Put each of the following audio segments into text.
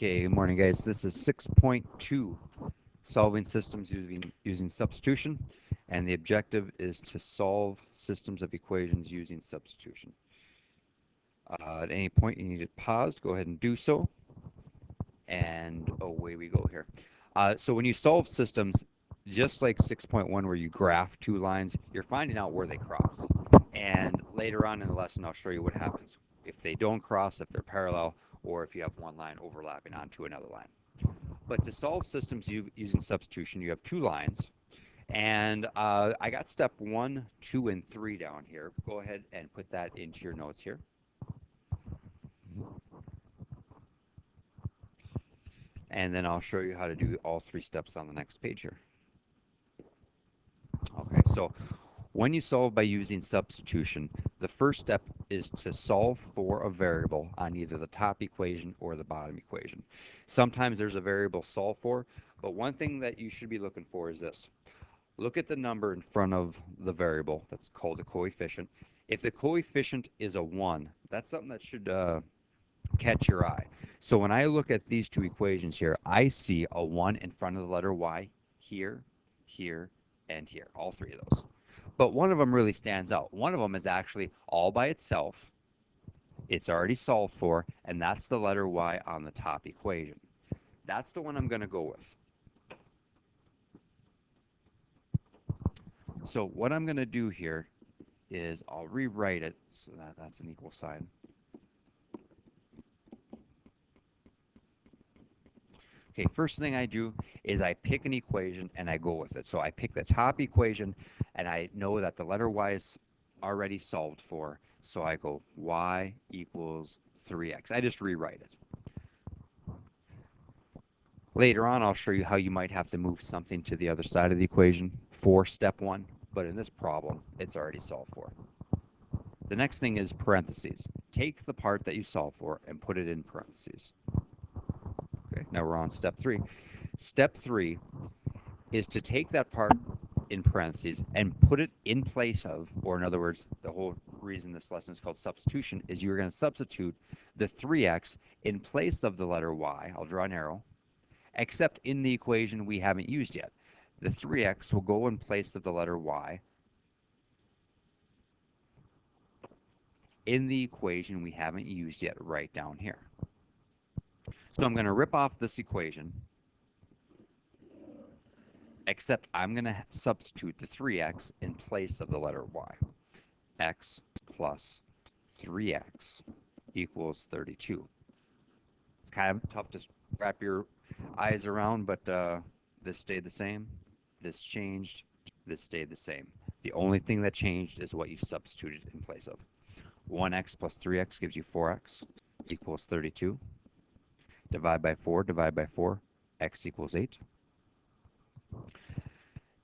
Okay, good morning, guys. This is 6.2, solving systems using substitution, and the objective is to solve systems of equations using substitution. At any point you need to pause, go ahead and do so, and away we go here. So when you solve systems, just like 6.1 where you graph two lines, you're finding out where they cross. And later on in the lesson, I'll show you what happens if they don't cross, if they're parallel, or if you have one line overlapping onto another line. But to solve systems using substitution, you have two lines. And I got step 1, 2, and 3 down here. Go ahead and put that into your notes here. And then I'll show you how to do all 3 steps on the next page here. Okay, so when you solve by using substitution, the first step is to solve for a variable on either the top equation or the bottom equation. Sometimes there's a variable solve for, but one thing that you should be looking for is this. Look at the number in front of the variable that's called a coefficient. If the coefficient is a 1, that's something that should catch your eye. So when I look at these two equations here, I see a 1 in front of the letter y here, here, and here, all 3 of those. But one of them really stands out. One of them is actually all by itself. It's already solved for, and that's the letter y on the top equation. That's the one I'm going to go with. So what I'm going to do here is I'll rewrite it so that that's an equal sign. Okay, first thing I do is I pick an equation and I go with it. So I pick the top equation and I know that the letter y is already solved for. So I go y equals 3x. I just rewrite it. Later on, I'll show you how you might have to move something to the other side of the equation for step 1. But in this problem, it's already solved for. The next thing is parentheses. Take the part that you solve for and put it in parentheses. Okay, now we're on step 3. Step 3 is to take that part in parentheses and put it in place of, or in other words, the whole reason this lesson is called substitution is you're going to substitute the 3x in place of the letter y. I'll draw an arrow, except in the equation we haven't used yet. The 3x will go in place of the letter y in the equation we haven't used yet right down here. So I'm going to rip off this equation, except I'm going to substitute the 3x in place of the letter y. X plus 3x equals 32. It's kind of tough to wrap your eyes around, but this stayed the same. This changed. This stayed the same. The only thing that changed is what you substituted in place of. 1x plus 3x gives you 4x equals 32. Divide by 4, x equals 8.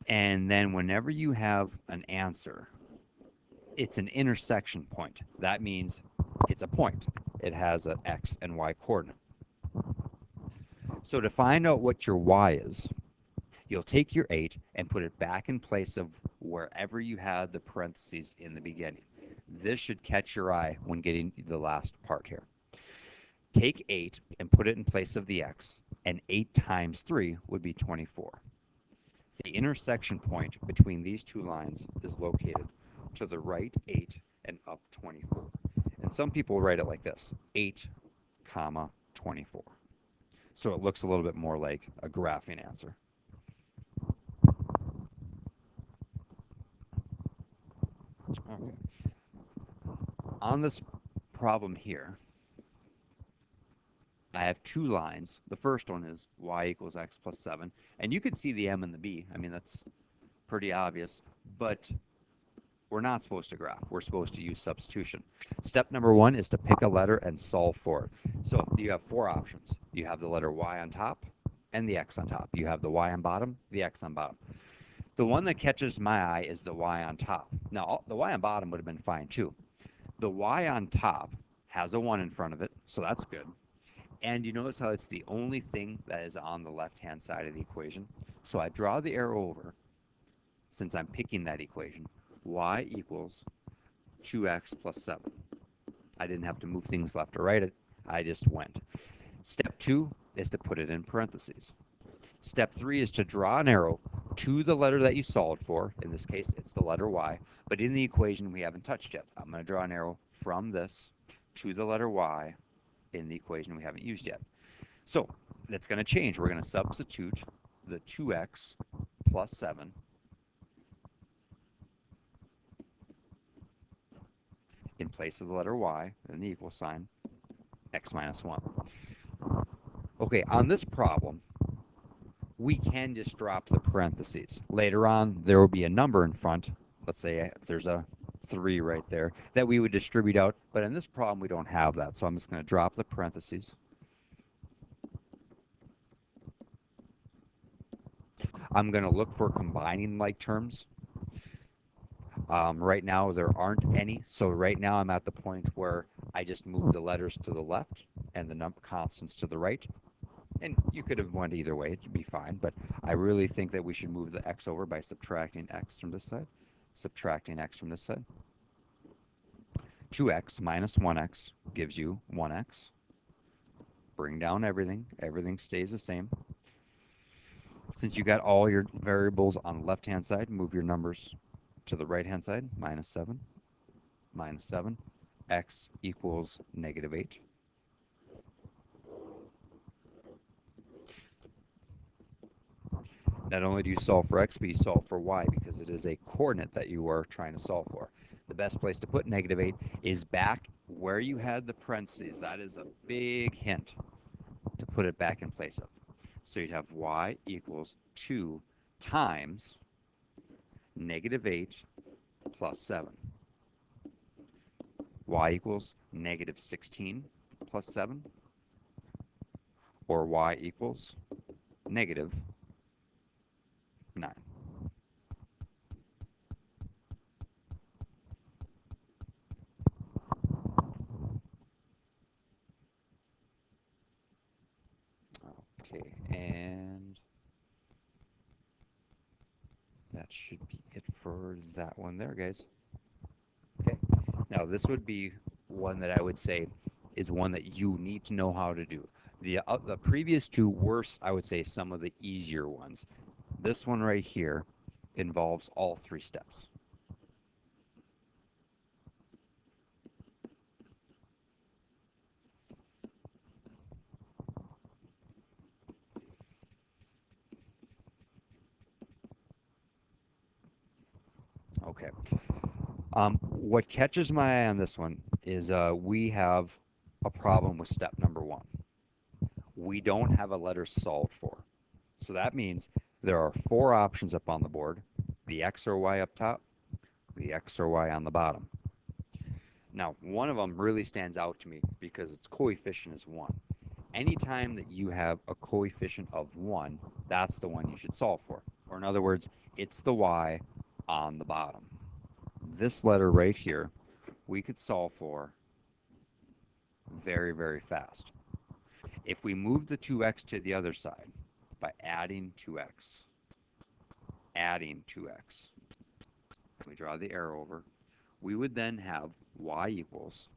And then whenever you have an answer, it's an intersection point. That means it's a point. It has an x and y coordinate. So to find out what your y is, you'll take your 8 and put it back in place of wherever you had the parentheses in the beginning. This should catch your eye when getting the last part here. Take 8 and put it in place of the x, and 8 times 3 would be 24. The intersection point between these two lines is located to the right 8 and up 24. And some people write it like this, 8, comma, 24. So it looks a little bit more like a graphing answer. Okay. On this problem here, I have 2 lines. The first one is y equals x plus 7. And you can see the m and the b. I mean, that's pretty obvious. But we're not supposed to graph. We're supposed to use substitution. Step number 1 is to pick a letter and solve for it. So you have 4 options. You have the letter y on top and the x on top. You have the y on bottom, the x on bottom. The one that catches my eye is the y on top. Now, the y on bottom would have been fine too. The y on top has a 1 in front of it, so that's good. And you notice how it's the only thing that is on the left-hand side of the equation. So I draw the arrow over, since I'm picking that equation, y equals 2x plus 7. I didn't have to move things left or right. I just went. Step 2, is to put it in parentheses. Step 3 is to draw an arrow to the letter that you solved for. In this case, it's the letter Y, but in the equation we haven't touched yet. I'm going to draw an arrow from this to the letter Y in the equation we haven't used yet. So that's going to change. We're going to substitute the 2x plus 7 in place of the letter Y and the equal sign, x minus 1. Okay, on this problem, we can just drop the parentheses. Later on, there will be a number in front. Let's say there's a 3 right there that we would distribute out, but in this problem, we don't have that. So I'm just going to drop the parentheses. I'm going to look for combining like terms. Right now, there aren't any. So right now, I'm at the point where I just move the letters to the left and the number constants to the right. And you could have went either way, it'd be fine, but I really think that we should move the x over by subtracting x from this side, subtracting x from this side. 2x minus 1x gives you 1x. Bring down everything, everything stays the same. Since you got all your variables on the left-hand side, move your numbers to the right-hand side, minus 7, x equals negative 8. Not only do you solve for x, but you solve for y because it is a coordinate that you are trying to solve for. The best place to put negative 8 is back where you had the parentheses. That is a big hint to put it back in place of. So you'd have y equals 2 times negative 8 plus 7. Y equals negative 16 plus 7. Or y equals negative 9. Okay, and that should be it for that one there, guys. Okay, now this would be one that I would say is one that you need to know how to do. The previous two were, I would say, some of the easier ones. This one right here involves all 3 steps. Okay. What catches my eye on this one is we have a problem with step number 1. We don't have a letter solved for. So that means there are 4 options up on the board, the x or y up top, the x or y on the bottom. Now, one of them really stands out to me because its coefficient is 1. Anytime that you have a coefficient of 1, that's the one you should solve for. Or in other words, it's the y on the bottom. This letter right here, we could solve for very, very fast. If we move the 2x to the other side by adding 2x, we draw the arrow over, we would then have y equals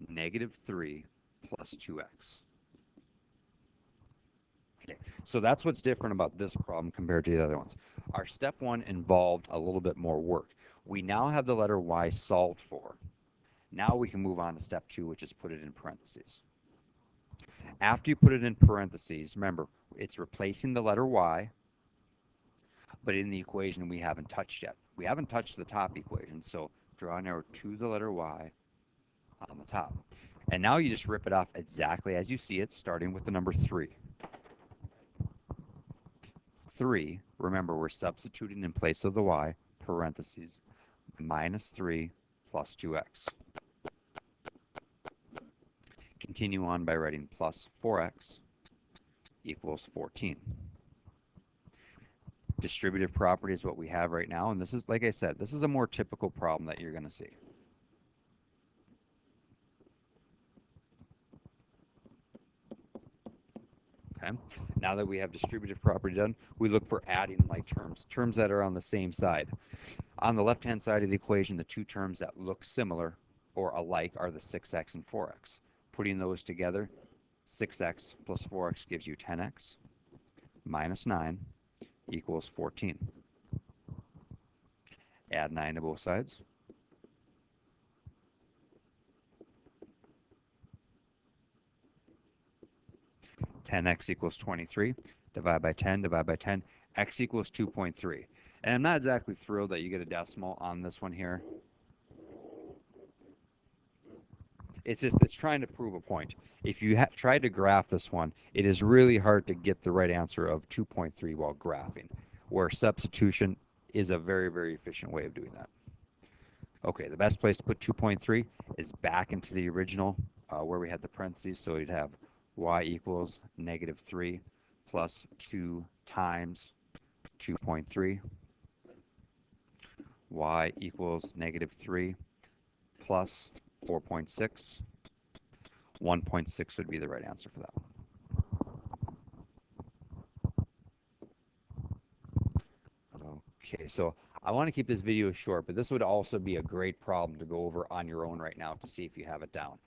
negative 3 plus 2x. Okay, so that's what's different about this problem compared to the other ones. Our step 1 involved a little bit more work. We now have the letter y solved for. Now we can move on to step 2, which is put it in parentheses. After you put it in parentheses, remember, it's replacing the letter y, but in the equation we haven't touched yet. We haven't touched the top equation, so draw an arrow to the letter y on the top. And now you just rip it off exactly as you see it, starting with the number 3. 3, remember, we're substituting in place of the y, parentheses, minus 3 plus 2x. Continue on by writing plus 4x equals 14. Distributive property is what we have right now, and this is, like I said, this is a more typical problem that you're going to see. Okay, now that we have distributive property done, we look for adding like terms that are on the same side. On the left-hand side of the equation, the 2 terms that look similar or alike are the 6x and 4x. Putting those together, 6x plus 4x gives you 10x minus 9 equals 14. Add 9 to both sides. (10x equals 23). Divide by 10, divide by 10. X equals 2.3. And I'm not exactly thrilled that you get a decimal on this one here. It's trying to prove a point. If you tried to graph this one, it is really hard to get the right answer of 2.3 while graphing, where substitution is a very, very efficient way of doing that. Okay, the best place to put 2.3 is back into the original where we had the parentheses. So you'd have y equals -3 plus 2 times 2.3. Y equals -3 plus 4.6. 1.6 would be the right answer for that one. Okay, so I want to keep this video short, but this would also be a great problem to go over on your own right now to see if you have it down.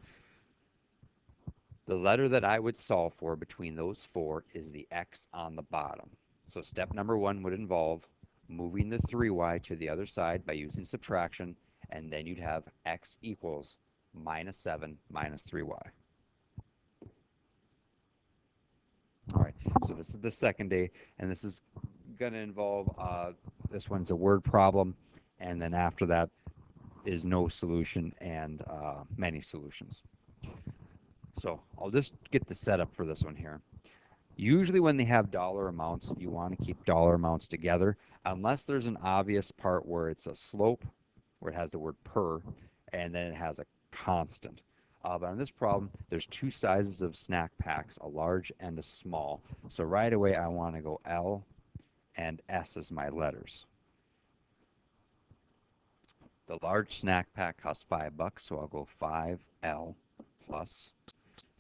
The letter that I would solve for between those four is the x on the bottom. So step number 1 would involve moving the 3y to the other side by using subtraction, and then you'd have x equals -7 minus 3y. All right, so this is the second day, and this is going to involve, this one's a word problem, and then after that is no solution and many solutions. So I'll just get the setup for this one here. Usually when they have dollar amounts, you want to keep dollar amounts together, unless there's an obvious part where it's a slope, where it has the word per, and then it has a constant. But on this problem, there's two sizes of snack packs, a large and a small. So right away, I want to go L and S as my letters. The large snack pack costs $5, so I'll go 5L plus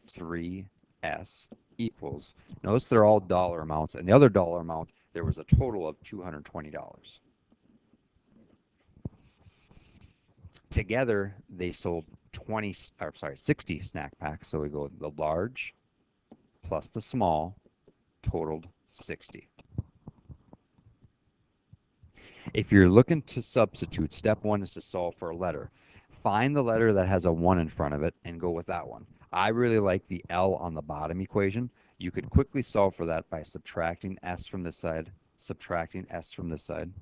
3S equals. Notice they're all dollar amounts, and the other dollar amount, there was a total of $220. Together, they sold 60 snack packs, so we go the large plus the small totaled 60. If you're looking to substitute, step 1 is to solve for a letter. Find the letter that has a 1 in front of it and go with that one. I really like the L on the bottom equation. You could quickly solve for that by subtracting S from this side, subtracting S from this side.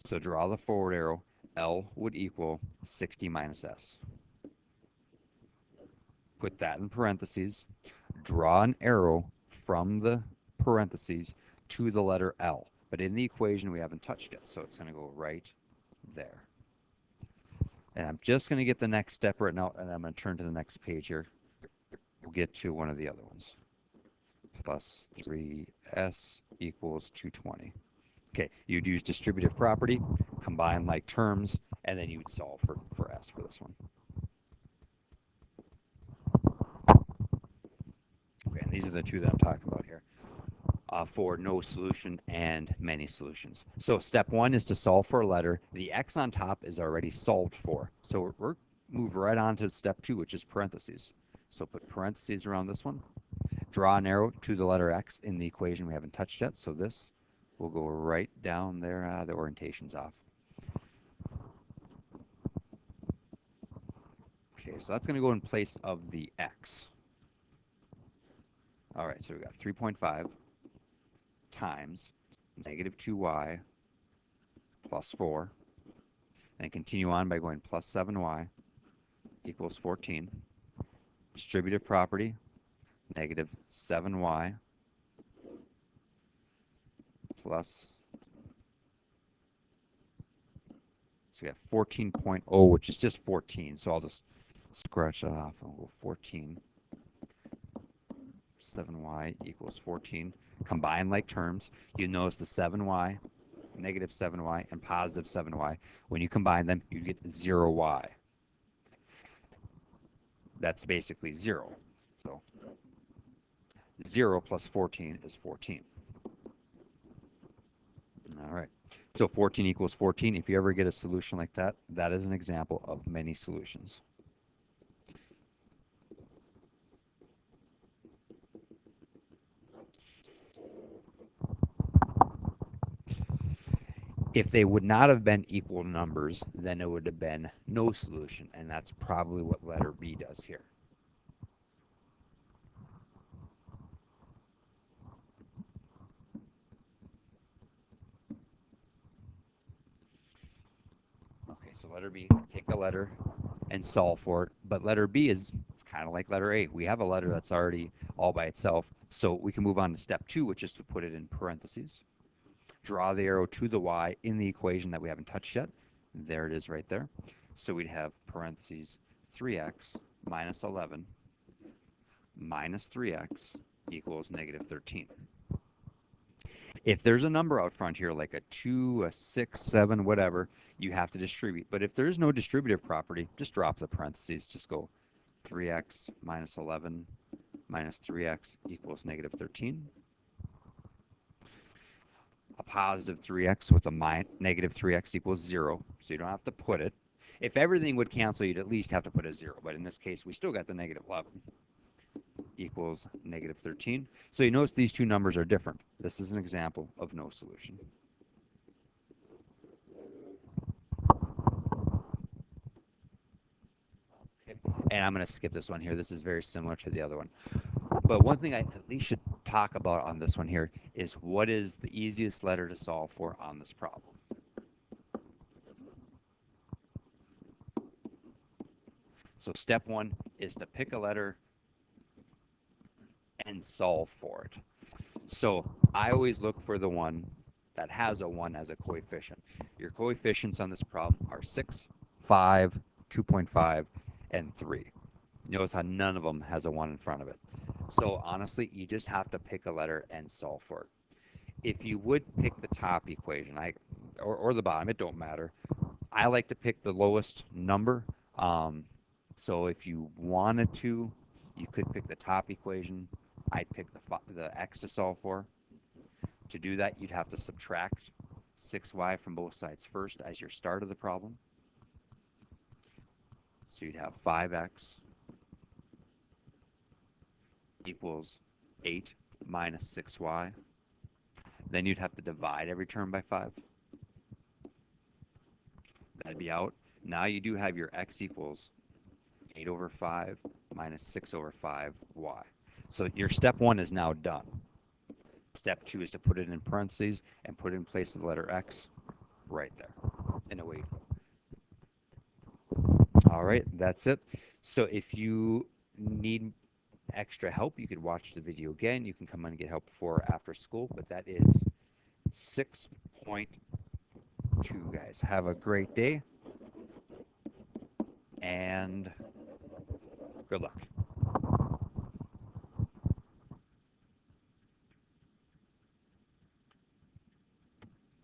So draw the forward arrow. L would equal 60 minus S. Put that in parentheses. Draw an arrow from the parentheses to the letter L. But in the equation, we haven't touched it, so it's going to go right there. And I'm just going to get the next step written out, and I'm going to turn to the next page here. We'll get to one of the other ones. Plus 3S equals 220. Okay, you'd use distributive property, combine like terms, and then you'd solve for S for this one. Okay, and these are the two that I'm talking about here. For no solution and many solutions. So step 1 is to solve for a letter. The X on top is already solved for. So we're move right on to step 2, which is parentheses. So put parentheses around this one. Draw an arrow to the letter X in the equation we haven't touched yet. So this will go right down there. The orientation's off. Okay, so that's going to go in place of the X. All right, so we got 3.5 times -2y plus 4. And continue on by going plus 7y equals 14. Distributive property, -7y plus, so we have 14.0, which is just 14. So I'll just scratch that off and we'll go 14. 7y equals 14. Combine like terms. You notice the 7y, -7y, and +7y. When you combine them, you get 0y. That's basically 0. So 0 plus 14 is 14. All right. So 14 equals 14. If you ever get a solution like that, that is an example of many solutions. If they would not have been equal numbers, then it would have been no solution, and that's probably what letter B does here. Okay, so letter B, pick a letter and solve for it, but letter B is kind of like letter A. We have a letter that's already all by itself, so we can move on to step 2, which is to put it in parentheses. Draw the arrow to the y in the equation that we haven't touched yet. There it is right there. So we'd have parentheses 3x minus 11 minus 3x equals negative 13. If there's a number out front here, like a 2, a 6, 7, whatever, you have to distribute. But if there is no distributive property, just drop the parentheses. Just go 3x minus 11 minus 3x equals negative 13. A positive 3x with a negative 3x equals 0, so you don't have to put it. If everything would cancel, you'd at least have to put a 0, but in this case, we still got the negative 11 equals negative 13. So you notice these two numbers are different. This is an example of no solution. Okay. And I'm going to skip this one here. This is very similar to the other one. But one thing I at least should talk about on this one here is what is the easiest letter to solve for on this problem. So step 1 is to pick a letter and solve for it. So I always look for the one that has a 1 as a coefficient. Your coefficients on this problem are 6, 5, 2.5, and 3. Notice how none of them has a 1 in front of it. So honestly, you just have to pick a letter and solve for it. If you would pick the top equation, or the bottom, it don't matter. I like to pick the lowest number. So if you wanted to, you could pick the top equation. I'd pick the x to solve for. To do that, you'd have to subtract 6y from both sides first as your start of the problem. So you'd have 5x equals 8 minus 6y. Then you'd have to divide every term by 5. That'd be out. Now you do have your x equals 8 over 5 minus 6 over 5y. So your step 1 is now done. Step 2 is to put it in parentheses and put it in place of the letter x right there. And away you go. All right, that's it. So if you need extra help, you could watch the video again. You can come in and get help before or after school, but that is 6.2, guys. Have a great day and good luck.